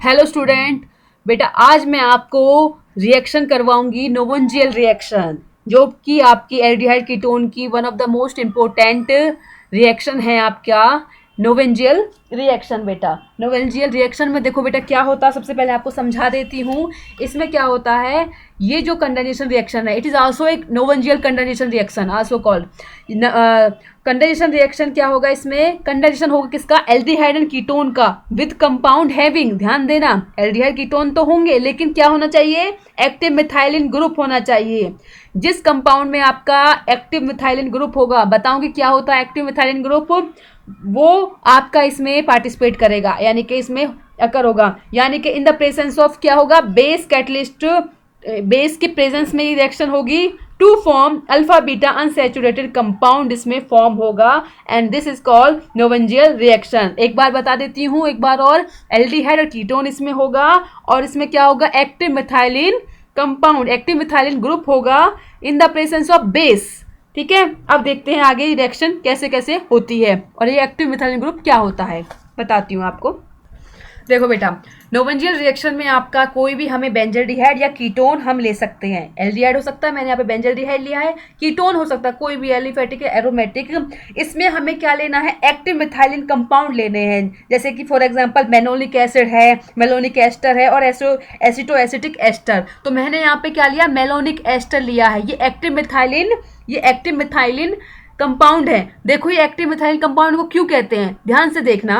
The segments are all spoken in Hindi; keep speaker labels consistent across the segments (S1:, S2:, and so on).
S1: हेलो स्टूडेंट, बेटा आज मैं आपको रिएक्शन करवाऊंगी नोवोन्जियल रिएक्शन, जो कि आपकी एल्डिहाइड कीटोन की one of the most important reaction है आपका नोवेंजियल रिएक्शन। बेटा नोवेंजियल रिएक्शन में देखो बेटा क्या होता है, सबसे पहले आपको समझा देती हूँ। इसमें क्या होता है, ये जो कंडेंसेशन रिएक्शन है, इट इज़ आल्सो एक Knoevenagel condensation reaction also called. Condensation reaction क्या होगा, इसमें कंडेंसेशन होगा किसका, एल्डिहाइड एंड कीटोन का विद कंपाउंड हैविंग, ध्यान देना एल्डिहाइड कीटोन तो होंगे लेकिन क्या होना चाहिए, एक्टिव मिथाइलिन ग्रुप होना चाहिए। जिस कंपाउंड में आपका एक्टिव मिथाइलिन ग्रुप होगा, बताऊंगी क्या होता है एक्टिव मिथाइलिन ग्रुप, वो आपका इसमें पार्टिसिपेट करेगा, यानी कि इसमें अकर होगा, यानी कि इन द प्रेजेंस ऑफ क्या होगा, बेस कैटलिस्ट, बेस की प्रेजेंस में ये रिएक्शन होगी to form alpha beta unsaturated compound, इसमें फॉर्म होगा and this is called Knoevenagel reaction. एक बार बता देती हूँ एक बार और, एल्डिहाइड और कीटोन इसमें होगा और इसमें क्या होगा, active methylene compound, active methylene group होगा in the presence of base. ठीक है, अब देखते हैं आगे रिएक्शन कैसे कैसे होती है और ये एक्टिव मिथाइलिन ग्रुप क्या होता है, बताती हूँ आपको। देखो बेटा, नोवेंजियल रिएक्शन में आपका कोई भी हमें बेंजल्डिहाइड या कीटोन हम ले सकते हैं। एल्डिहाइड हो सकता है, मैंने यहाँ पे बेंजल्डिहाइड लिया है, कीटोन हो सकता है कोई भी एलिफेटिक या एरोमेटिक। इसमें हमें क्या लेना है, एक्टिव मिथाइलिन कंपाउंड लेने हैं, जैसे कि फॉर एग्जांपल मेनोलिक एसिड है, मेलोनिक एस्टर है और एसिटो एसिटिक एस्टर। तो मैंने यहाँ पे क्या लिया, मेलोनिक एस्टर लिया है। ये एक्टिव मिथाइलिन कंपाउंड है। देखो ये एक्टिव मिथाइलिन कंपाउंड को क्यों कहते हैं, ध्यान से देखना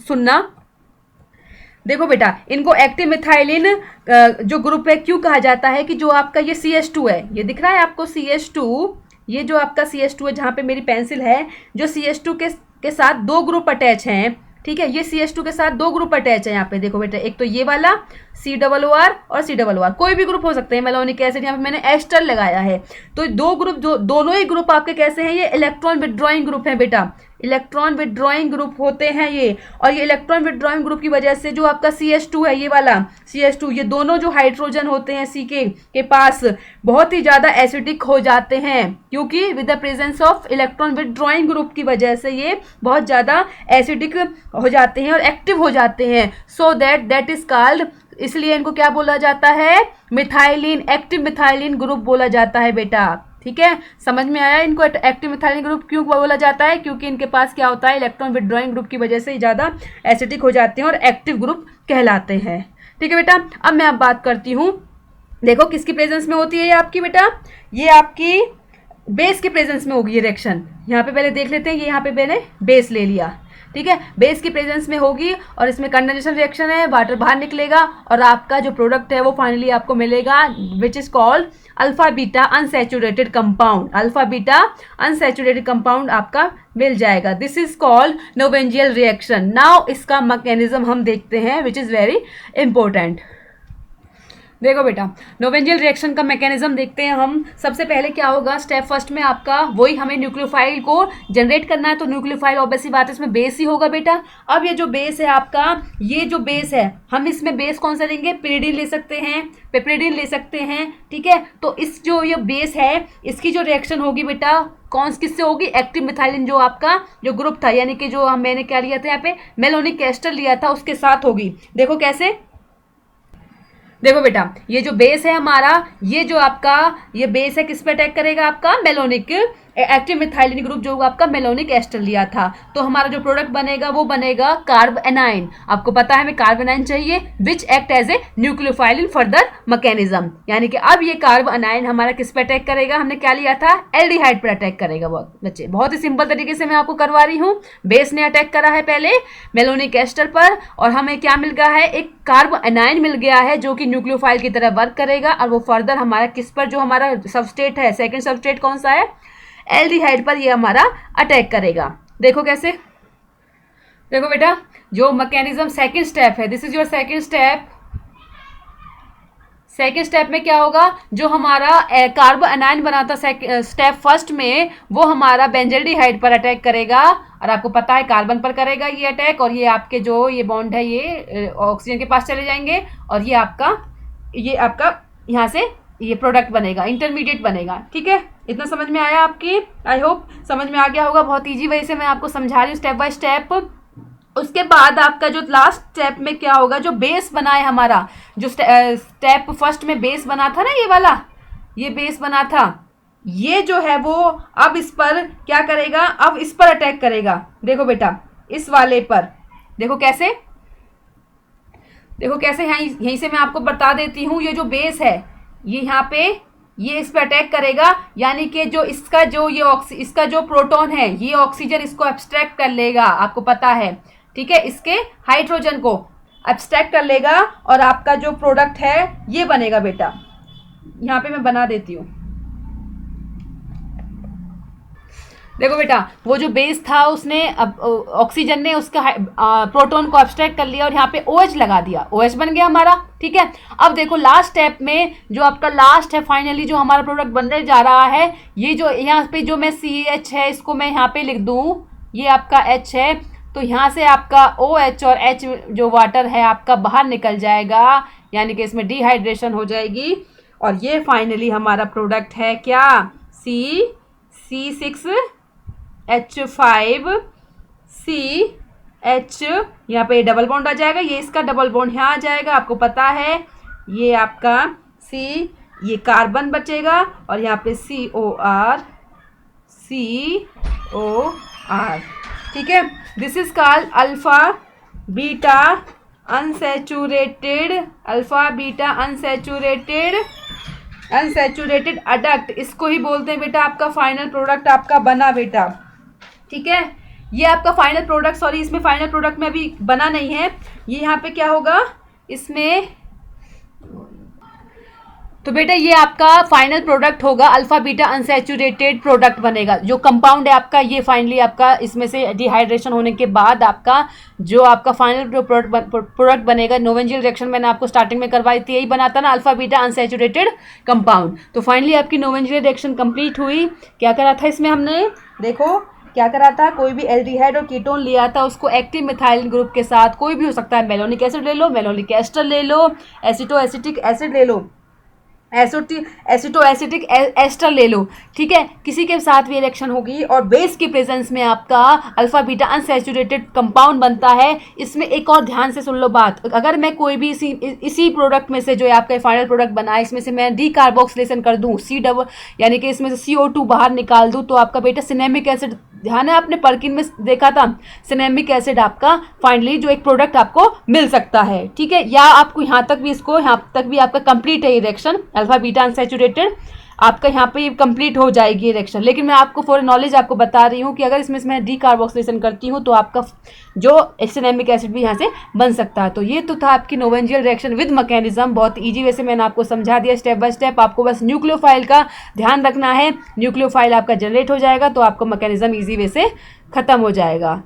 S1: सुनना। देखो बेटा, इनको एक्टिव मिथाइलिन जो ग्रुप है क्यों कहा जाता है, कि जो आपका ये CH2 है, ये दिख रहा है आपको CH2, ये जो आपका CH2 है, जहाँ पे मेरी पेंसिल है, जो CH2 के साथ दो ग्रुप अटैच हैं। ठीक है, ये CH2 के साथ दो ग्रुप अटैच है यहाँ पे। देखो बेटा, एक तो ये वाला COOR और COOR, कोई भी ग्रुप हो सकते हैं। मेलोनिक एसिड, यहाँ पे मैंने एस्टर लगाया है। तो दो ग्रुप, जो दोनों ही ग्रुप आपके कैसे हैं, ये इलेक्ट्रॉन विड्रॉइंग ग्रुप है बेटा, इलेक्ट्रॉन विड्रॉइंग ग्रुप होते हैं ये। और ये इलेक्ट्रॉन विड्रॉइंग ग्रुप की वजह से जो आपका CH2 है, ये वाला CH2, ये दोनों जो हाइड्रोजन होते हैं C के पास, बहुत ही ज़्यादा एसिडिक हो जाते हैं, क्योंकि with the presence of electron withdrawing group की वजह से ये बहुत ज़्यादा एसिडिक हो जाते हैं और एक्टिव हो जाते हैं। सो दैट इज कॉल्ड, इसलिए इनको क्या बोला जाता है, मिथाइलिन, एक्टिव मिथाइलिन ग्रुप बोला जाता है बेटा। ठीक है, समझ में आया इनको एक्टिव मिथाइलिन ग्रुप क्यों बोला जाता है, क्योंकि इनके पास क्या होता है, इलेक्ट्रॉन विड्रॉइंग ग्रुप की वजह से ज़्यादा एसिडिक हो जाते हैं और एक्टिव ग्रुप कहलाते हैं। ठीक है बेटा, अब मैं बात करती हूँ, देखो किसकी प्रेजेंस में होती है ये आपकी बेटा, ये आपकी बेस के प्रेजेंस में होगी ये रिएक्शन। यहाँ पे पहले देख लेते हैं, ये यहाँ पे मैंने बेस ले लिया। ठीक है, बेस की प्रेजेंस में होगी और इसमें कंडेंसेशन रिएक्शन है, वाटर बाहर निकलेगा और आपका जो प्रोडक्ट है वो फाइनली आपको मिलेगा, which is called alpha beta unsaturated compound. Alpha beta unsaturated compound आपका मिल जाएगा। This is called Knoevenagel reaction. Now इसका मैकेनिज्म हम देखते हैं, विच इज वेरी इंपॉर्टेंट। देखो बेटा, नोवेंजियल रिएक्शन का मैकेनिज्म देखते हैं हम। सबसे पहले क्या होगा, स्टेप फर्स्ट में आपका वही हमें न्यूक्लियोफाइल को जनरेट करना है, तो न्यूक्लियोफाइल ऑब्वियसली बात है, इसमें बेस ही होगा बेटा। अब ये जो बेस है आपका, ये जो बेस है, हम इसमें बेस कौन सा लेंगे, पिरिडिन ले सकते हैं, पेप्रिडिन ले सकते हैं। ठीक है, तो इस जो ये बेस है, इसकी जो रिएक्शन होगी बेटा, कौन किससे होगी, एक्टिव मिथाइलिन जो आपका जो ग्रुप था, यानी कि जो मैंने क्या लिया था यहाँ पे, मेलोनिक एस्टर लिया था, उसके साथ होगी। देखो कैसे, देखो बेटा, ये जो बेस है हमारा, ये जो आपका ये बेस है, किस पे अटैक करेगा, आपका मेलोनिक एक्टिव मिथाइलिन ग्रुप जो आपका मेलोनिक एस्टर लिया था। तो हमारा जो प्रोडक्ट बनेगा वो बनेगा कार्ब एनाइन। आपको पता है हमें कार्ब एनाइन चाहिए, which act as a nucleophile in further mechanism, यानी कि अब ये कार्ब एनाइन हमारा किस पे अटैक करेगा, हमने क्या लिया था, एल्डिहाइड पर अटैक करेगा। बहुत बच्चे, बहुत ही सिंपल तरीके से मैं आपको करवा रही हूँ। बेस ने अटैक करा है पहले मेलोनिक एस्टर पर और हमें क्या मिल गया है, एक कार्ब एनाइन मिल गया है जो कि न्यूक्लियोफाइल की तरह वर्क करेगा और वो फर्दर हमारा किस पर, जो हमारा सबस्ट्रेट है, सेकेंड सबस्ट्रेट कौन सा है, एल्डिहाइड पर ये हमारा अटैक करेगा। देखो कैसे, देखो बेटा, जो मैकेनिज्म सेकंड स्टेप है, this is your second step. Second step में क्या होगा, जो हमारा कार्ब एनाइन बना था स्टेप फर्स्ट में, वो हमारा बेंजल्डिहाइड पर अटैक करेगा और आपको पता है कार्बन पर करेगा ये अटैक, और ये आपके जो ये बॉन्ड है ये ऑक्सीजन के पास चले जाएंगे और ये आपका यहाँ से ये प्रोडक्ट बनेगा, इंटरमीडिएट बनेगा। ठीक है, इतना समझ में आया आपकी, आई होप समझ में आ गया होगा। बहुत ईजी वे से मैं आपको समझा रही हूँ स्टेप बाय स्टेप। उसके बाद आपका जो लास्ट स्टेप में क्या होगा, जो बेस बना है हमारा, जो स्टेप फर्स्ट में बेस बना था ना, ये वाला, ये बेस बना था, ये जो है वो अब इस पर क्या करेगा, अब इस पर अटैक करेगा। देखो बेटा, इस वाले पर देखो कैसे, देखो कैसे, यहीं से मैं आपको बता देती हूँ। ये जो बेस है ये यहाँ पे, ये इस पे अटैक करेगा, यानी कि जो इसका जो ये इसका जो प्रोटॉन है, ये ऑक्सीजन इसको एब्स्ट्रैक्ट कर लेगा, आपको पता है, ठीक है, इसके हाइड्रोजन को एब्स्ट्रैक्ट कर लेगा और आपका जो प्रोडक्ट है ये बनेगा बेटा। यहाँ पे मैं बना देती हूँ। देखो बेटा, वो जो बेस था उसने अब ऑक्सीजन ने उसका प्रोटॉन को एब्स्ट्रैक्ट कर लिया और यहाँ पे OH लगा दिया, OH बन गया हमारा, ठीक है। अब देखो लास्ट स्टेप में जो आपका लास्ट है, फाइनली जो हमारा प्रोडक्ट बनने जा रहा है, ये जो यहाँ पे जो मैं CH है इसको मैं यहाँ पे लिख दूँ, ये आपका H है, तो यहाँ से आपका OH और H जो वाटर है आपका बाहर निकल जाएगा, यानी कि इसमें डिहाइड्रेशन हो जाएगी और ये फाइनली हमारा प्रोडक्ट है क्या, C6H5CH, यहाँ पे डबल बॉन्ड आ जाएगा, ये इसका डबल बॉन्ड यहाँ आ जाएगा, आपको पता है, ये आपका C, ये कार्बन बचेगा और यहाँ पे COR, ठीक है। This is called alpha beta unsaturated adduct, इसको ही बोलते हैं बेटा आपका फाइनल प्रोडक्ट आपका बना बेटा, ठीक है। ये आपका फाइनल प्रोडक्ट, सॉरी इसमें फाइनल प्रोडक्ट में अभी बना नहीं है, ये यहाँ पे क्या होगा इसमें, तो बेटा ये आपका फाइनल प्रोडक्ट होगा, अल्फा बीटा अनसैचुरेटेड प्रोडक्ट बनेगा, जो कंपाउंड है आपका, ये फाइनली आपका इसमें से डिहाइड्रेशन होने के बाद आपका जो आपका फाइनल प्रोडक्ट बनेगा, नोवेंजियल रिएक्शन मैंने आपको स्टार्टिंग में करवाई थी, यही बना था ना, अल्फा बीटा अनसैचुरेटेड कंपाउंड। तो फाइनली आपकी नोवेंजियल रिएक्शन कंप्लीट हुई। क्या करा था इसमें हमने, देखो क्या करा था, कोई भी एल्डिहाइड और कीटोन लिया था, उसको एक्टिव मिथाइल ग्रुप के साथ, कोई भी हो सकता है, मेलोनिक एसिड ले लो, मेलोनिक एस्टर ले लो, एसिटोएसिटिक एसिड ले लो, एसिटोएसिटिक एस्टर ले लो, ठीक है, किसी के साथ भी रिएक्शन होगी और बेस की प्रेजेंस में आपका अल्फा बीटा अनसैचुरेटेड कंपाउंड बनता है। इसमें एक और ध्यान से सुन लो बात, अगर मैं कोई भी इसी प्रोडक्ट में से जो आपका फाइनल प्रोडक्ट बना है, इसमें से मैं डीकार्बोक्सिलेशन कर दूं, यानी कि इसमें से CO2 बाहर निकाल दूं, तो आपका बेटा सिनेमिक एसिड, ध्यान है आपने पर्किन में देखा था, सिनेमिक एसिड आपका फाइनली जो एक प्रोडक्ट आपको मिल सकता है, ठीक है। या आपको यहाँ तक भी, इसको यहाँ तक भी आपका कंप्लीट है ये रिएक्शन, अल्फा बीटा अनसैचुरेटेड आपका यहाँ पे कंप्लीट हो जाएगी रिएक्शन। लेकिन मैं आपको फॉर नॉलेज आपको बता रही हूँ कि अगर इसमें मैं डीकार्बोक्सिलेशन करती हूँ तो आपका जो सिनेमिक एसिड भी यहाँ से बन सकता है। तो ये तो था आपकी नोवेंजियल रिएक्शन विद मैकेनिज्म, बहुत इजी वे से मैंने आपको समझा दिया स्टेप बाय स्टेप। आपको बस न्यूक्लियोफाइल का ध्यान रखना है, न्यूक्लियोफाइल आपका जनरेट हो जाएगा तो आपको मैकेनिज्म ईजी वे से खत्म हो जाएगा।